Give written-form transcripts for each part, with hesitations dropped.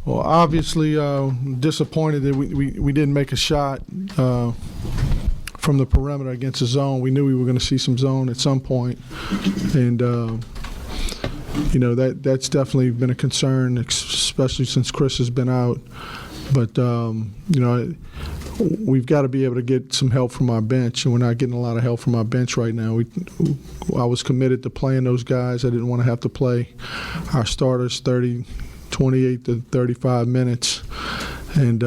Well, obviously disappointed that we didn't make a shot from the perimeter against the zone. We knew we were going to see some zone at some point, and you know, that's definitely been a concern, especially since Chris has been out. But you know, we've got to be able to get some help from our bench, and we're not getting a lot of help from our bench right now. I was committed to playing those guys. I didn't want to have to play our starters 28 to 35 minutes, and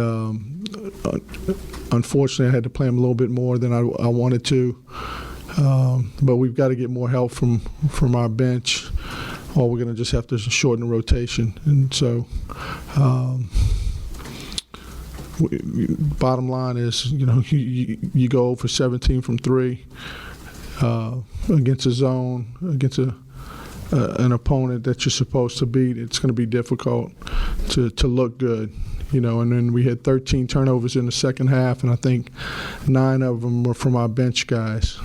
unfortunately I had to play them a little bit more than I wanted to. But we've got to get more help from our bench, or we're going to just have to shorten the rotation. And so bottom line is, you know, you go for 17 from 3 against a zone, against an opponent that you're supposed to beat. It's going to be difficult to look good, you know. And then we had 13 turnovers in the second half, and I think 9 of them were from our bench guys.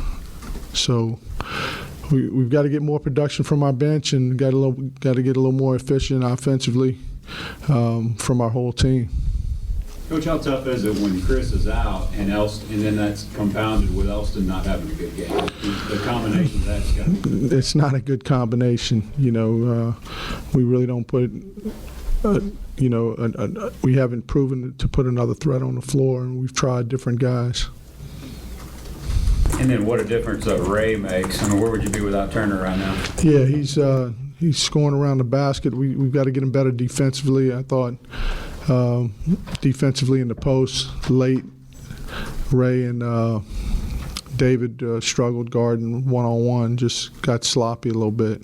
So we've got to get more production from our bench, and got to get a little more efficient offensively from our whole team. Coach, how tough is it when Chris is out and then that's compounded with Elston not having a good game? The combination of that's got to be. It's not a good combination. You know, we really don't put. You know, we haven't proven to put another threat on the floor, and we've tried different guys. And then what a difference that Ray makes. I mean, where would you be without Turner right now? Yeah, he's scoring around the basket. We've got to get him better defensively. I thought defensively in the post late, Ray and David struggled guarding one-on-one, just got sloppy a little bit.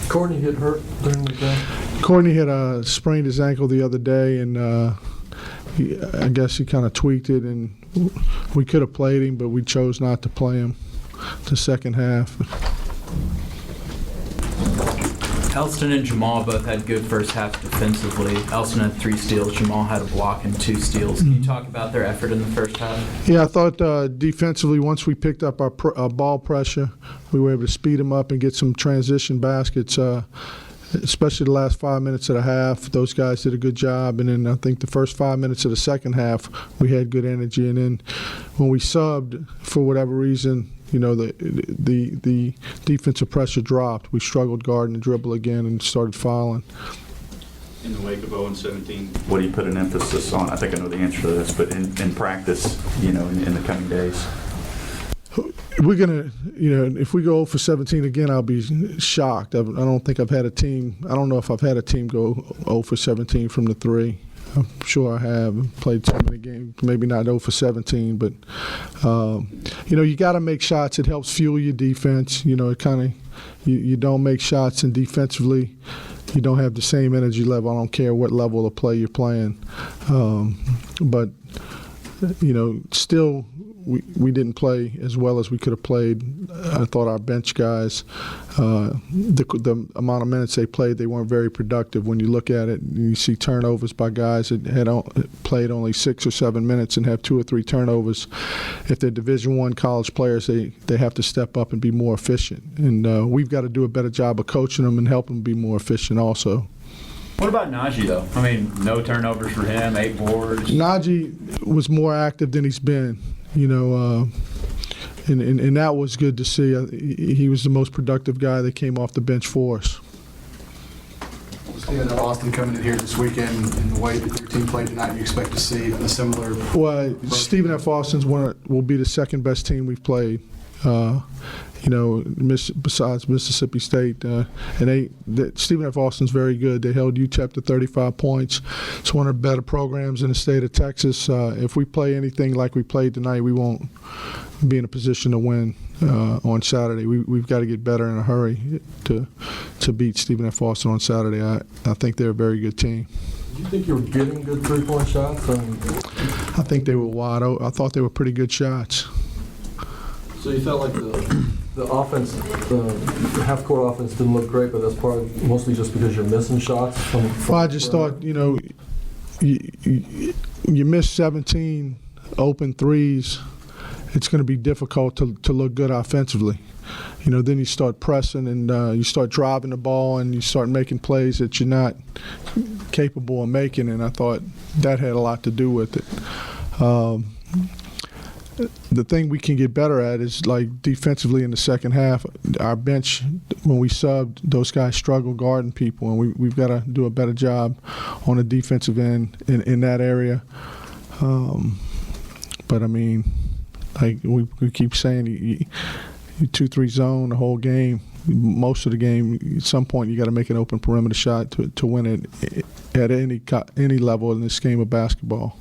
Courtney hit hurt during the game? Courtney had sprained his ankle the other day, and I guess he kind of tweaked it, and we could have played him, but we chose not to play him the second half. Elston and Jamal both had good first half defensively. Elston had 3 steals. Jamal had a block and 2 steals. Can you talk about their effort in the first half? Yeah, I thought defensively, once we picked up our ball pressure, we were able to speed them up and get some transition baskets, especially the last 5 minutes of the half. Those guys did a good job. And then I think the first 5 minutes of the second half, we had good energy. And then when we subbed, for whatever reason, you know, the defensive pressure dropped. We struggled guarding the dribble again and started fouling. In the wake of 0-17, what do you put an emphasis on? I think I know the answer to this, but in practice, you know, in the coming days. We're going to, you know, if we go 0-17 again, I'll be shocked. I don't think I've had a team, I don't know if I've had a team go 0-17 from the 3. I'm sure I have played so many games, maybe not 0-17, but, you know, you got to make shots. It helps fuel your defense. You know, it kind of, you don't make shots, and defensively, you don't have the same energy level. I don't care what level of play you're playing. But, you know, still, we didn't play as well as we could have played. I thought our bench guys, the amount of minutes they played, they weren't very productive. When you look at it, you see turnovers by guys that had played only 6 or 7 minutes and have 2 or 3 turnovers. If they're Division I college players, they have to step up and be more efficient. And we've got to do a better job of coaching them and helping them be more efficient also. What about Najee, though? I mean, no turnovers for him, 8 boards. Najee was more active than he's been. You know, and that was good to see. He was the most productive guy that came off the bench for us. Stephen F. Austin coming in here this weekend, in the way that your team played tonight, you expect to see a similar? Well, Stephen F. Austin's will be the second best team we've played. You know, besides Mississippi State, and Stephen F. Austin's very good. They held UTEP to 35 points. It's one of the better programs in the state of Texas. If we play anything like we played tonight, we won't be in a position to win on Saturday. We've got to get better in a hurry to beat Stephen F. Austin on Saturday. I think they're a very good team. Do you think you were getting good 3-point shots? I think they were wide open. I thought they were pretty good shots. So you felt like the offense, the half-court offense didn't look great, but that's probably mostly just because you're missing shots? Well, I just thought, you know, you missed 17 open threes, it's going to be difficult to look good offensively. You know, then you start pressing and you start driving the ball and you start making plays that you're not capable of making, and I thought that had a lot to do with it. The thing we can get better at is, like, defensively in the second half. Our bench, when we subbed, those guys struggle guarding people, and we've got to do a better job on the defensive end in that area. But I mean, like we keep saying, you 2-3 zone the whole game. Most of the game, at some point, you got to make an open perimeter shot to win it at any level in this game of basketball.